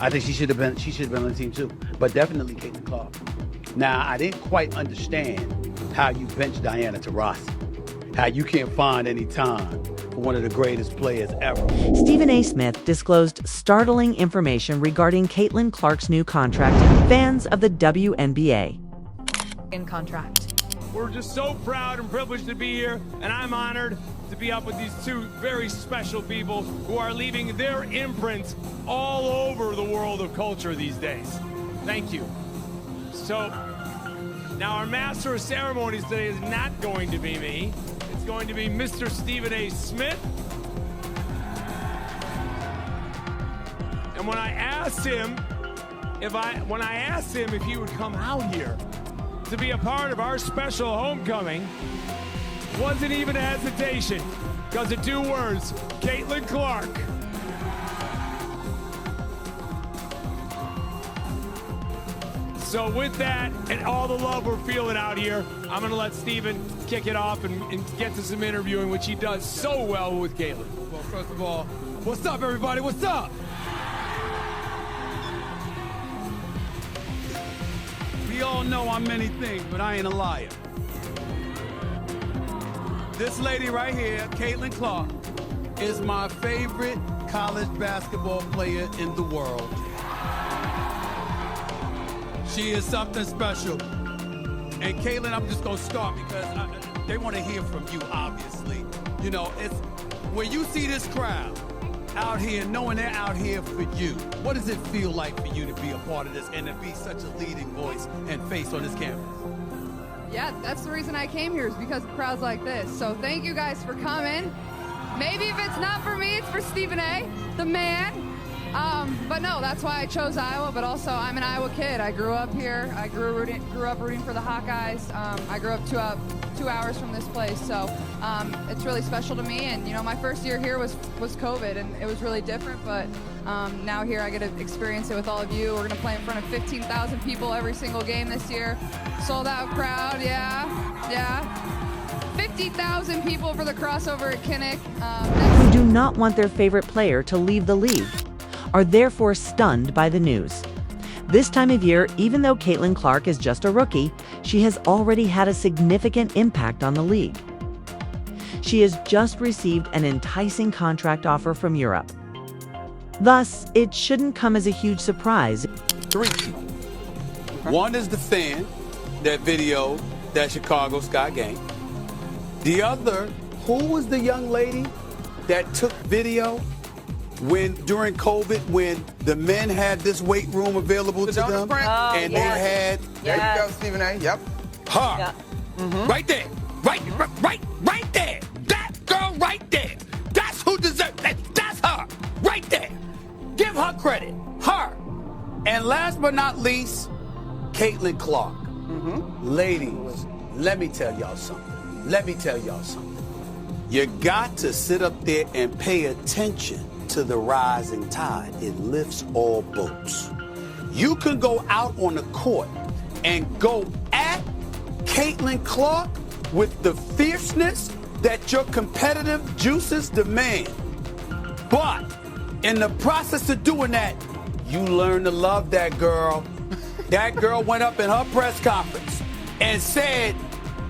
I think she should have been on the team too. But definitely Caitlin Clark. Now, I didn't quite understand how you bench Diana Taurasi, how you can't find any time for one of the greatest players ever. Stephen A. Smith disclosed startling information regarding Caitlin Clark's new contract to fans of the WNBA. In contract. We're just so proud and privileged to be here, and I'm honored to be up with these two very special people who are leaving their imprint all over the world of culture these days. Thank you. So, now our master of ceremonies today is not going to be me. It's going to be Mr. Stephen A. Smith. And when I asked him if he would come out here to be a part of our special homecoming, wasn't even a hesitation, because of 2 words, Caitlin Clark. So with that and all the love we're feeling out here, I'm going to let Stephen kick it off and get to some interviewing, which he does so well with Caitlin. Well, first of all, what's up, everybody? What's up? We all know I'm many things, but I ain't a liar. This lady right here, Caitlin Clark, is my favorite college basketball player in the world. She is something special. And Caitlin, I'm just gonna start because they want to hear from you, obviously. You know, it's when you see this crowd out here, knowing they're out here for you, what does it feel like for you to be a part of this and to be such a leading voice and face on this campus? Yeah, that's the reason I came here, is because of crowds like this. So thank you guys for coming. Maybe if it's not for me, it's for Stephen A., the man. But no, that's why I chose Iowa, but also I'm an Iowa kid. I grew up here. I grew up rooting for the Hawkeyes. I grew up 2 hours from this place, so it's really special to me. And you know, my first year here was COVID, and it was really different, but now here I get to experience it with all of you. We're gonna play in front of 15,000 people every single game this year. Sold out crowd, yeah. 50,000 people for the crossover at Kinnick. Who do not want their favorite player to leave the league, are therefore stunned by the news. This time of year, even though Caitlin Clark is just a rookie, she has already had a significant impact on the league. She has just received an enticing contract offer from Europe. Thus, it shouldn't come as a huge surprise. 3 people. One is the fan that videoed that Chicago Sky game. The other, who was the young lady that took video during COVID, when the men had this weight room available to them, and they had. There you go, Stephen A. Yep. Her. Yeah. Right there. Right there. That girl right there. That's who deserves that. That's her. Right there. Give her credit. Her. And last but not least, Caitlin Clark. Ladies, let me tell y'all something. You got to sit up there and pay attention to the rising tide. It lifts all boats. You can go out on the court and go at Caitlin Clark with the fierceness that your competitive juices demand. But in the process of doing that, you learn to love that girl. That girl went up in her press conference and said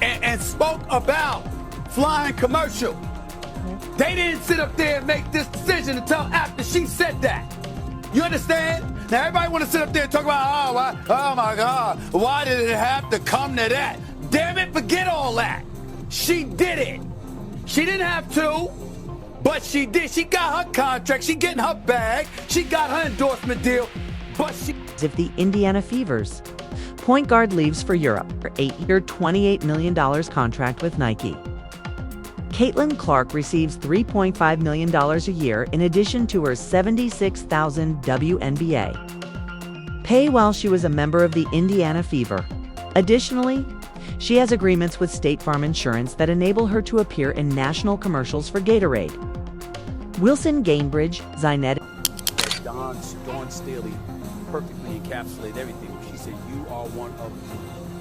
and spoke about flying commercial. They didn't sit up there and make this decision until after she said that. You understand? Now everybody want to sit up there and talk about, oh my God, why did it have to come to that? Damn it, forget all that. She did it. She didn't have to, but she did. She got her contract. She getting her bag. She got her endorsement deal, but she... If the Indiana Fevers. Point guard leaves for Europe for 8-year, $28 million contract with Nike. Caitlin Clark receives $3.5 million a year in addition to her $76,000 WNBA pay while she was a member of the Indiana Fever. Additionally, she has agreements with State Farm Insurance that enable her to appear in national commercials for Gatorade. Wilson Gainbridge, Zynet. Dawn Staley perfectly encapsulated everything. She said, you are one of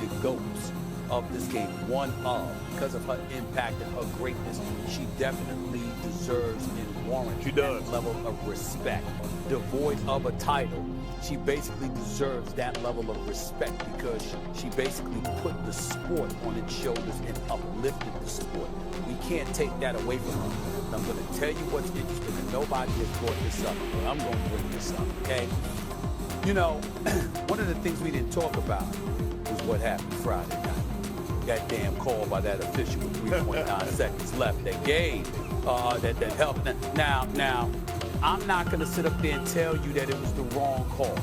the GOATs of this game. One of, because of her impact and her greatness. She definitely deserves and warrants that level of respect. Devoid of a title, she basically deserves that level of respect because she basically put the sport on its shoulders and uplifted the sport. We can't take that away from her. And I'm going to tell you what's interesting, and nobody has brought this up, but I'm going to bring this up, okay? You know, one of the things we didn't talk about was what happened Friday night. That damn call by that official with 3.9 seconds left. That gave, that helped. Now, I'm not going to sit up there and tell you that it was the wrong call.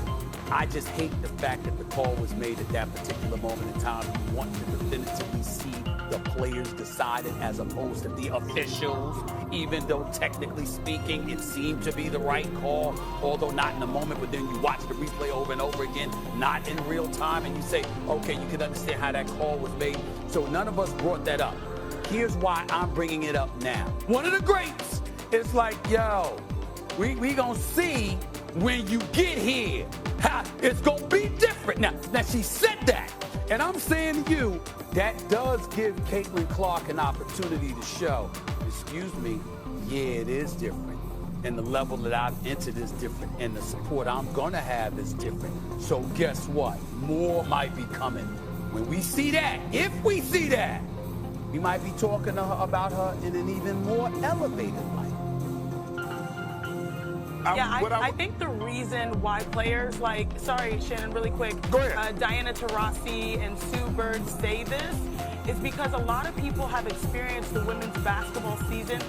I just hate the fact that the call was made at that particular moment in time. You want to definitively see the players decided as opposed to the officials, even though technically speaking, it seemed to be the right call, although not in the moment, but then you watch the replay over and over again, not in real time, and you say, okay, you can understand how that call was made. So none of us brought that up. Here's why I'm bringing it up now. One of the greats is like, yo, we gonna see when you get here how it's gonna be different. Now she said that, and I'm saying to you, that does give Caitlin Clark an opportunity to show, excuse me, yeah, it is different. And the level that I've entered is different, and the support I'm gonna have is different. So guess what? More might be coming. When we see that, if we see that, we might be talking to her about her in an even more elevated light. I think the reason why players like, sorry, Shannon, really quick, Go ahead. Diana Taurasi and Sue Bird say this is because a lot of people have experienced the women's basketball season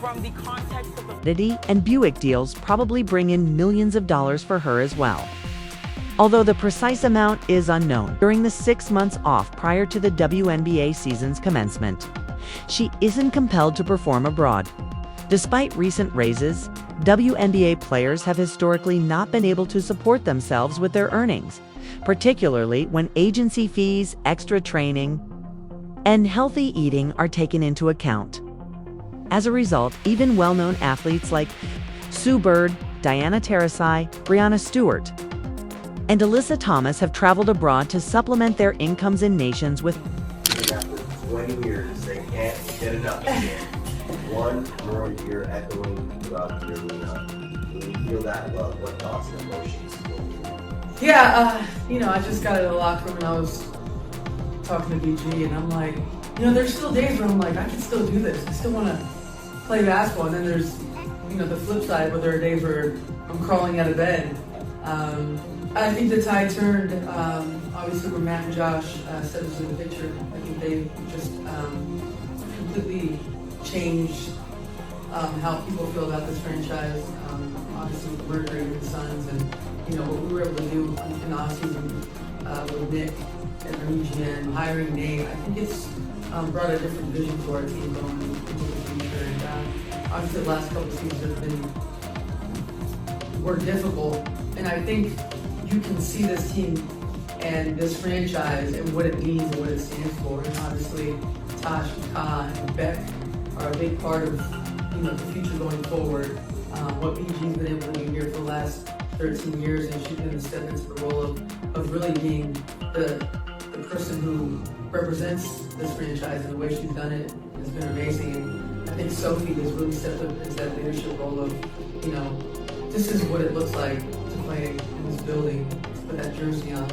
from the context of the Diddy and Buick deals probably bring in millions of dollars for her as well. Although the precise amount is unknown, during the 6 months off prior to the WNBA season's commencement, she isn't compelled to perform abroad. Despite recent raises, WNBA players have historically not been able to support themselves with their earnings, particularly when agency fees, extra training, and healthy eating are taken into account. As a result, even well-known athletes like Sue Bird, Diana Taurasi, Breanna Stewart, and Alyssa Thomas have traveled abroad to supplement their incomes in nations with After 20 years, they can't get enough again. One more year echoing throughout the arena. When you feel that love, what thoughts and emotions go through? Yeah, I just got out of the locker room and I was talking to BG and I'm like, there's still days where I'm like, I can still do this. I still want to play basketball. And then there's, the flip side where there are days where I'm crawling out of bed. I think the tide turned, obviously where Matt and Josh said this in the picture. I think they just completely changed how people feel about this franchise. Obviously with the merger with the Suns and what we were able to do in the offseason with Nick and Regina hiring Nate. I think it's brought a different vision to our team going into the future. And obviously the last couple of seasons were difficult, and I think you can see this team and this franchise and what it means and what it stands for. And obviously Tosh, Ka, and Beck are a big part of the future going forward. What BG's been able to do here for the last 13 years, and she's going to step into the role of really being the person who represents this franchise, and the way she's done it has been amazing. And I think Sophie has really stepped up into that leadership role of, this is what it looks like to play in this building, to put that jersey on.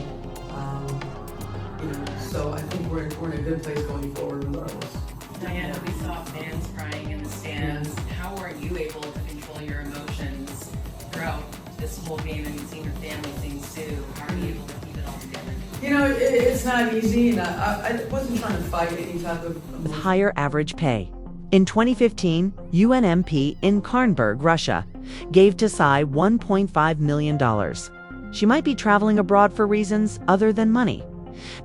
So I think we're in a good place going forward regardless. Diana, we saw fans crying in the stands. Yeah. How are you able to control your emotions throughout this whole game? I mean, seeing your family, seeing Sue, how are you able to keep it all together? It's not easy, and I wasn't trying to fight any type of with higher average pay. In 2015, UNMP in Karnberg, Russia, gave Tasai $1.5 million. She might be traveling abroad for reasons other than money.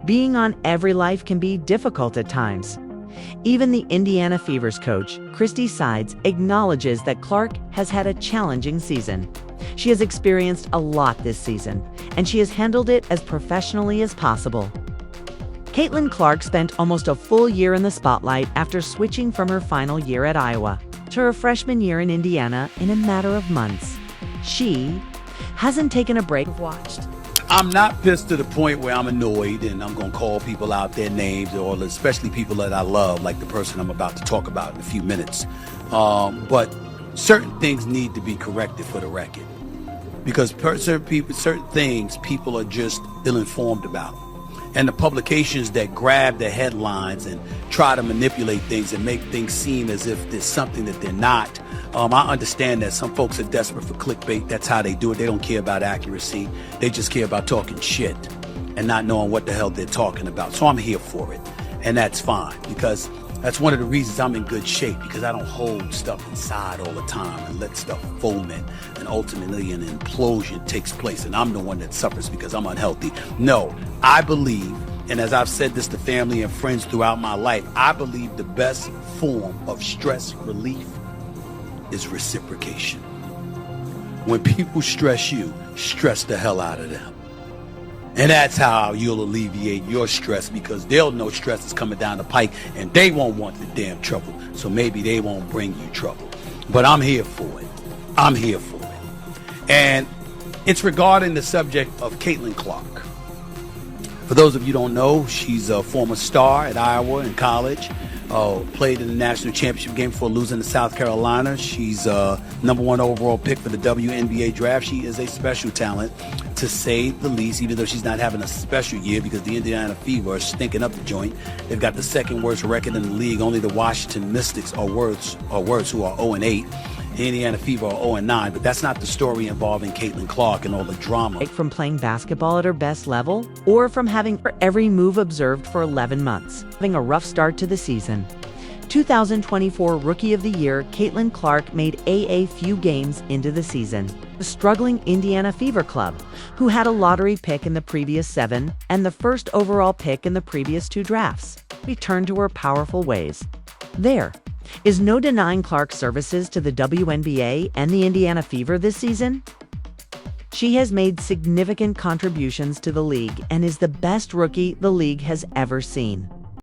Being on Every Life can be difficult at times. Even the Indiana Fever's coach, Christy Sides, acknowledges that Clark has had a challenging season. She has experienced a lot this season, and she has handled it as professionally as possible. Caitlin Clark spent almost a full year in the spotlight after switching from her final year at Iowa to her freshman year in Indiana in a matter of months. She hasn't taken a break. Watched. I'm not pissed to the point where I'm annoyed and I'm going to call people out their names, or especially people that I love, like the person I'm about to talk about in a few minutes. But certain things need to be corrected for the record, because certain things people are just ill-informed about. And the publications that grab the headlines and try to manipulate things and make things seem as if there's something that they're not. I understand that some folks are desperate for clickbait. That's how they do it. They don't care about accuracy. They just care about talking shit and not knowing what the hell they're talking about. So I'm here for it. And that's fine, because that's one of the reasons I'm in good shape, because I don't hold stuff inside all the time and let stuff foment, and ultimately an implosion takes place, and I'm the one that suffers because I'm unhealthy. No, I believe, and as I've said this to family and friends throughout my life, I believe the best form of stress relief is reciprocation. When people stress you, stress the hell out of them. And that's how you'll alleviate your stress, because they'll know stress is coming down the pike and they won't want the damn trouble. So maybe they won't bring you trouble. But I'm here for it. I'm here for it. And it's regarding the subject of Caitlin Clark. For those of you who don't know, she's a former star at Iowa in college. Played in the national championship game before losing to South Carolina. She's #1 overall pick for the WNBA draft. She is a special talent, to say the least, even though she's not having a special year, because the Indiana Fever are stinking up the joint. They've got the second worst record in the league. Only the Washington Mystics are worse, who are 0-8. The Indiana Fever are 0-9, but that's not the story involving Caitlin Clark and all the drama. From playing basketball at her best level, or from having her every move observed for 11 months, having a rough start to the season. 2024 Rookie of the Year, Caitlin Clark made a few games into the season. The struggling Indiana Fever club, who had a lottery pick in the previous 7 and the first overall pick in the previous 2 drafts, returned to her powerful ways. There is no denying Clark's services to the WNBA and the Indiana Fever this season. She has made significant contributions to the league and is the best rookie the league has ever seen.